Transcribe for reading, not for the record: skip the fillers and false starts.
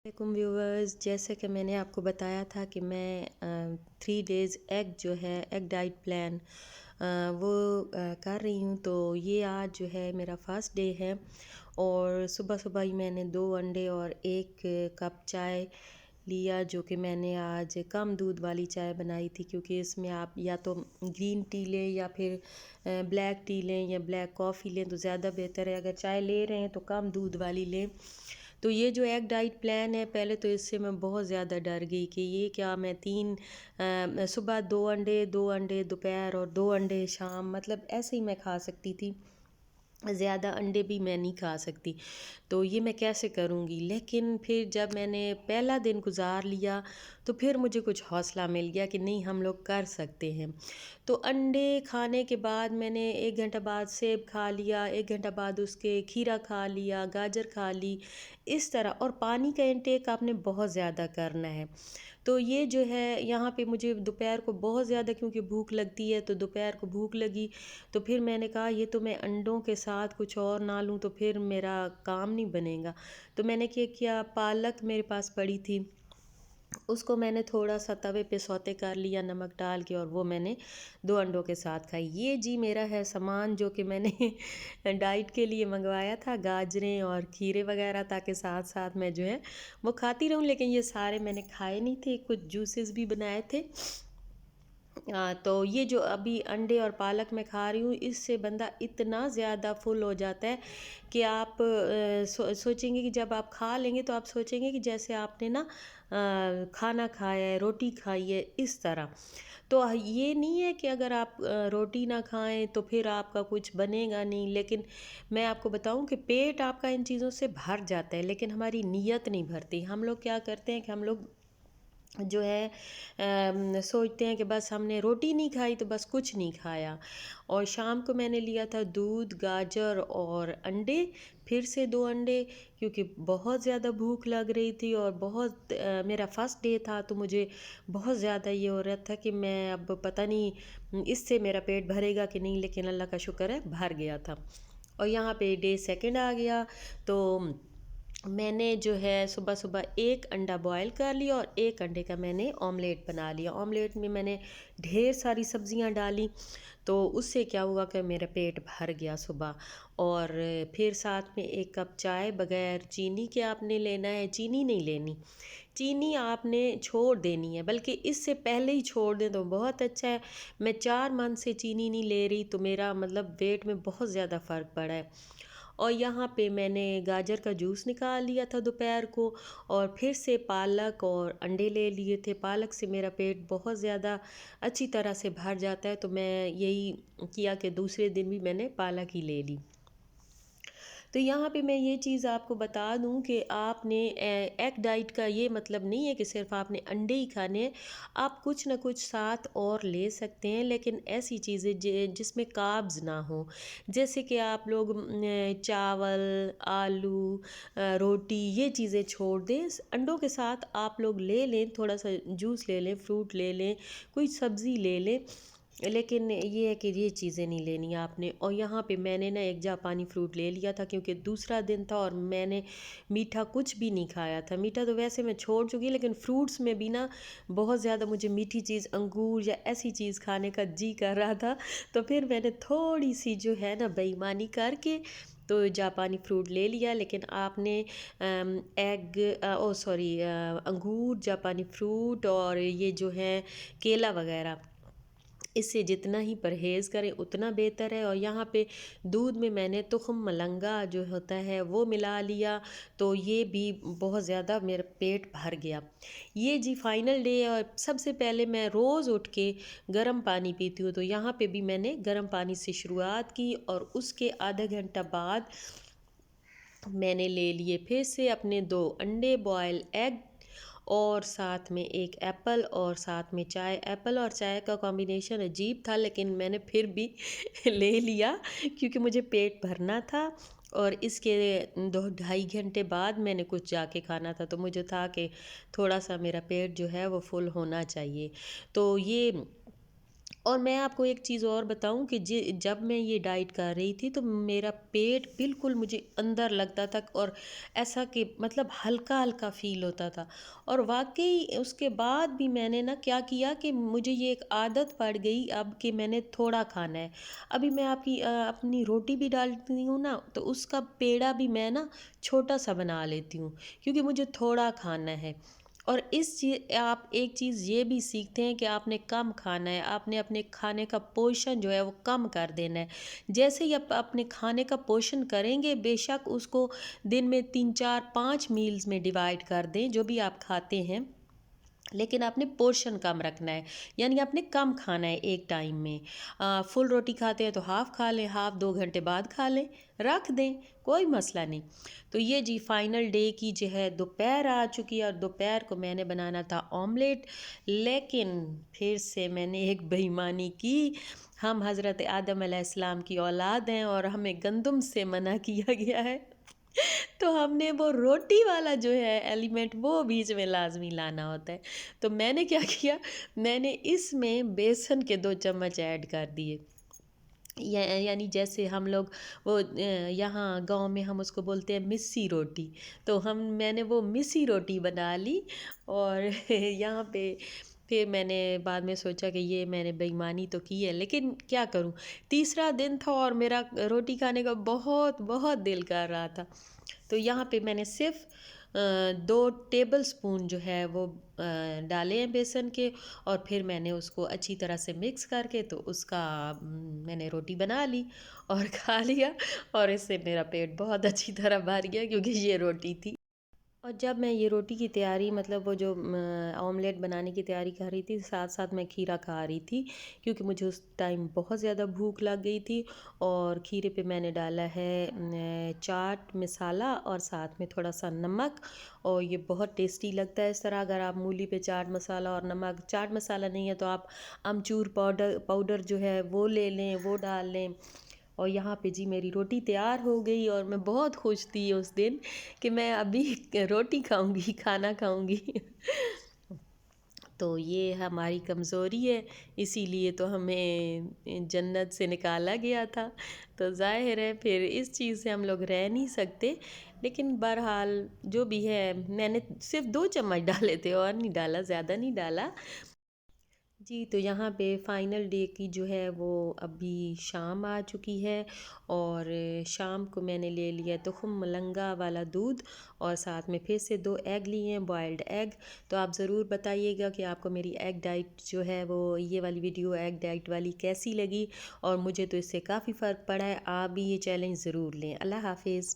वालेकुम व्यूवर्स, जैसे कि मैंने आपको बताया था कि मैं 3 डेज़ एग जो है एग डाइट प्लान वो कर रही हूँ। तो ये आज जो है मेरा फर्स्ट डे है और सुबह सुबह ही मैंने 2 अंडे और 1 कप चाय लिया, जो कि मैंने आज कम दूध वाली चाय बनाई थी, क्योंकि इसमें आप या तो ग्रीन टी लें या फिर ब्लैक टी लें या ब्लैक कॉफ़ी लें तो ज़्यादा बेहतर है। अगर चाय ले रहे हैं तो कम दूध वाली लें। तो ये जो एग डाइट प्लान है, पहले तो इससे मैं बहुत ज़्यादा डर गई कि ये क्या, मैं सुबह 2 अंडे 2 अंडे दोपहर और 2 अंडे शाम, मतलब ऐसे ही मैं खा सकती थी। ज़्यादा अंडे भी मैं नहीं खा सकती, तो ये मैं कैसे करूँगी। लेकिन फिर जब मैंने पहला दिन गुजार लिया तो फिर मुझे कुछ हौसला मिल गया कि नहीं, हम लोग कर सकते हैं। तो अंडे खाने के बाद मैंने 1 घंटा बाद सेब खा लिया, 1 घंटा बाद उसके खीरा खा लिया, गाजर खा ली, इस तरह। और पानी का इंटेक आपने बहुत ज़्यादा करना है। तो ये जो है यहाँ पे मुझे दोपहर को बहुत ज़्यादा क्योंकि भूख लगती है, तो दोपहर को भूख लगी तो फिर मैंने कहा ये तो मैं अंडों के साथ कुछ और ना लूँ तो फिर मेरा काम नहीं बनेगा। तो मैंने क्या किया, पालक मेरे पास पड़ी थी, उसको मैंने थोड़ा सा तवे पे सौते कर लिया नमक डाल के, और वो मैंने 2 अंडों के साथ खाई। ये जी मेरा है सामान जो कि मैंने डाइट के लिए मंगवाया था, गाजरें और खीरे वगैरह, ताकि साथ साथ मैं जो है वो खाती रहूं। लेकिन ये सारे मैंने खाए नहीं थे, कुछ जूसेस भी बनाए थे। तो ये जो अभी अंडे और पालक मैं खा रही हूँ, इससे बंदा इतना ज़्यादा फुल हो जाता है कि आप सोचेंगे कि जब आप खा लेंगे तो आप सोचेंगे कि जैसे आपने ना खाना खाया है, रोटी खाई है, इस तरह। तो ये नहीं है कि अगर आप रोटी ना खाएं तो फिर आपका कुछ बनेगा नहीं। लेकिन मैं आपको बताऊं कि पेट आपका इन चीज़ों से भर जाता है, लेकिन हमारी नीयत नहीं भरती। हम लोग क्या करते हैं कि हम लोग जो है सोचते हैं कि बस हमने रोटी नहीं खाई तो बस कुछ नहीं खाया। और शाम को मैंने लिया था दूध, गाजर और अंडे, फिर से 2 अंडे, क्योंकि बहुत ज़्यादा भूख लग रही थी और मेरा फर्स्ट डे था, तो मुझे बहुत ज़्यादा ये हो रहा था कि मैं अब पता नहीं इससे मेरा पेट भरेगा कि नहीं। लेकिन अल्लाह का शुक्र है भर गया था। और यहाँ पे डे सेकंड आ गया, तो मैंने जो है सुबह सुबह 1 अंडा बॉयल कर लिया और 1 अंडे का मैंने ऑमलेट बना लिया। ऑमलेट में मैंने ढेर सारी सब्जियां डाली, तो उससे क्या हुआ कि मेरा पेट भर गया सुबह। और फिर साथ में 1 कप चाय बगैर चीनी के आपने लेना है, चीनी नहीं लेनी, चीनी आपने छोड़ देनी है, बल्कि इससे पहले ही छोड़ दें तो बहुत अच्छा है। मैं 4 मंथ से चीनी नहीं ले रही, तो मेरा मतलब वेट में बहुत ज़्यादा फ़र्क पड़ा है। और यहाँ पे मैंने गाजर का जूस निकाल लिया था दोपहर को, और फिर से पालक और अंडे ले लिए थे। पालक से मेरा पेट बहुत ज़्यादा अच्छी तरह से भर जाता है, तो मैं यही किया कि दूसरे दिन भी मैंने पालक ही ले ली। तो यहाँ पे मैं ये चीज़ आपको बता दूँ कि आपने एग डाइट का ये मतलब नहीं है कि सिर्फ आपने अंडे ही खाने हैं। आप कुछ ना कुछ साथ और ले सकते हैं, लेकिन ऐसी चीज़ें जिसमें कार्ब्स ना हो। जैसे कि आप लोग चावल, आलू, रोटी, ये चीज़ें छोड़ दें। अंडों के साथ आप लोग ले लें, थोड़ा सा जूस ले लें, फ्रूट ले लें, कोई सब्ज़ी ले लें, लेकिन ये है कि ये चीज़ें नहीं लेनी आपने। और यहाँ पे मैंने ना एक जापानी फ्रूट ले लिया था, क्योंकि दूसरा दिन था और मैंने मीठा कुछ भी नहीं खाया था। मीठा तो वैसे मैं छोड़ चुकी, लेकिन फ्रूट्स में भी ना बहुत ज़्यादा मुझे मीठी चीज़, अंगूर या ऐसी चीज़ खाने का जी कर रहा था। तो फिर मैंने थोड़ी सी जो है ना बेईमानी करके तो जापानी फ्रूट ले लिया। लेकिन आपने अंगूर, जापानी फ्रूट और ये जो है केला वगैरह, इससे जितना ही परहेज़ करें उतना बेहतर है। और यहाँ पे दूध में मैंने तुख्म मलंगा जो होता है वो मिला लिया, तो ये भी बहुत ज़्यादा मेरा पेट भर गया। ये जी फाइनल डे है, और सबसे पहले मैं रोज़ उठ के गर्म पानी पीती हूँ, तो यहाँ पे भी मैंने गर्म पानी से शुरुआत की, और उसके आधा घंटा बाद मैंने ले लिए फिर से अपने 2 अंडे, बॉयल एग, और साथ में 1 एप्पल, और साथ में चाय। एप्पल और चाय का कॉम्बिनेशन अजीब था, लेकिन मैंने फिर भी ले लिया, क्योंकि मुझे पेट भरना था। और इसके 2 ढाई घंटे बाद मैंने कुछ जाके खाना था, तो मुझे था कि थोड़ा सा मेरा पेट जो है वो फुल होना चाहिए। तो ये और मैं आपको एक चीज़ और बताऊं कि जब मैं ये डाइट कर रही थी तो मेरा पेट बिल्कुल मुझे अंदर लगता था, और ऐसा कि मतलब हल्का हल्का फील होता था। और वाकई उसके बाद भी मैंने ना क्या किया कि मुझे ये एक आदत पड़ गई अब कि मैंने थोड़ा खाना है। अभी मैं अपनी रोटी भी डालती हूँ ना, तो उसका पेड़ा भी मैं ना छोटा सा बना लेती हूँ, क्योंकि मुझे थोड़ा खाना है। और आप एक चीज़ ये भी सीखते हैं कि आपने कम खाना है, आपने अपने खाने का पोर्शन जो है वो कम कर देना है। जैसे ही आप अपने खाने का पोर्शन करेंगे, बेशक उसको दिन में 3 4 5 मील्स में डिवाइड कर दें जो भी आप खाते हैं, लेकिन आपने पोर्शन कम रखना है। यानी आपने कम खाना है एक टाइम में। फुल रोटी खाते हैं तो हाफ़ खा लें, हाफ़ 2 घंटे बाद खा लें, रख दें, कोई मसला नहीं। तो ये जी फाइनल डे की जो है दोपहर आ चुकी है, और दोपहर को मैंने बनाना था ऑमलेट। लेकिन फिर से मैंने एक बेईमानी की। हम हज़रत आदम अलैहिस्सलाम की औलाद हैं और हमें गंदम से मना किया गया है। तो हमने वो रोटी वाला जो है एलिमेंट वो बीच में लाजमी लाना होता है। तो मैंने क्या किया, मैंने इसमें बेसन के 2 चम्मच ऐड कर दिए। यानी जैसे हम लोग वो यहाँ गांव में हम उसको बोलते हैं मिस्सी रोटी। तो हम मैंने वो मिस्सी रोटी बना ली। और यहाँ पे फिर मैंने बाद में सोचा कि ये मैंने बेईमानी तो की है, लेकिन क्या करूँ। तीसरा दिन था और मेरा रोटी खाने का बहुत बहुत दिल कर रहा था। तो यहाँ पे मैंने सिर्फ 2 टेबल स्पून जो है वो डाले हैं बेसन के। और फिर मैंने उसको अच्छी तरह से मिक्स करके तो उसका मैंने रोटी बना ली और खा लिया। और इससे मेरा पेट बहुत अच्छी तरह भर गया, क्योंकि ये रोटी थी। और जब मैं ये रोटी की तैयारी, मतलब वो जो ऑमलेट बनाने की तैयारी कर रही थी, साथ साथ मैं खीरा खा रही थी, क्योंकि मुझे उस टाइम बहुत ज़्यादा भूख लग गई थी। और खीरे पे मैंने डाला है चाट मसाला और साथ में थोड़ा सा नमक। और ये बहुत टेस्टी लगता है इस तरह। अगर आप मूली पे चाट मसाला और नमक, चाट मसाला नहीं है तो आप अमचूर पाउडर पाउडर जो है वो ले लें, वो डाल लें। और यहाँ पे जी मेरी रोटी तैयार हो गई, और मैं बहुत खुश थी उस दिन कि मैं अभी रोटी खाऊंगी, खाना खाऊंगी। तो ये हमारी कमज़ोरी है, इसीलिए तो हमें जन्नत से निकाला गया था। तो ज़ाहिर है फिर इस चीज़ से हम लोग रह नहीं सकते। लेकिन बहरहाल जो भी है, मैंने सिर्फ 2 चम्मच डाले थे और नहीं डाला, ज़्यादा नहीं डाला। जी, तो यहाँ पे फाइनल डे की जो है वो अभी शाम आ चुकी है। और शाम को मैंने ले लिया तुख़्म मलंगा वाला दूध, और साथ में फिर से 2 एग लिए हैं, बॉयल्ड एग। तो आप ज़रूर बताइएगा कि आपको मेरी एग डाइट जो है वो, ये वाली वीडियो एग डाइट वाली कैसी लगी। और मुझे तो इससे काफ़ी फ़र्क पड़ा है, आप भी ये चैलेंज ज़रूर लें। अल्लाह हाफिज़।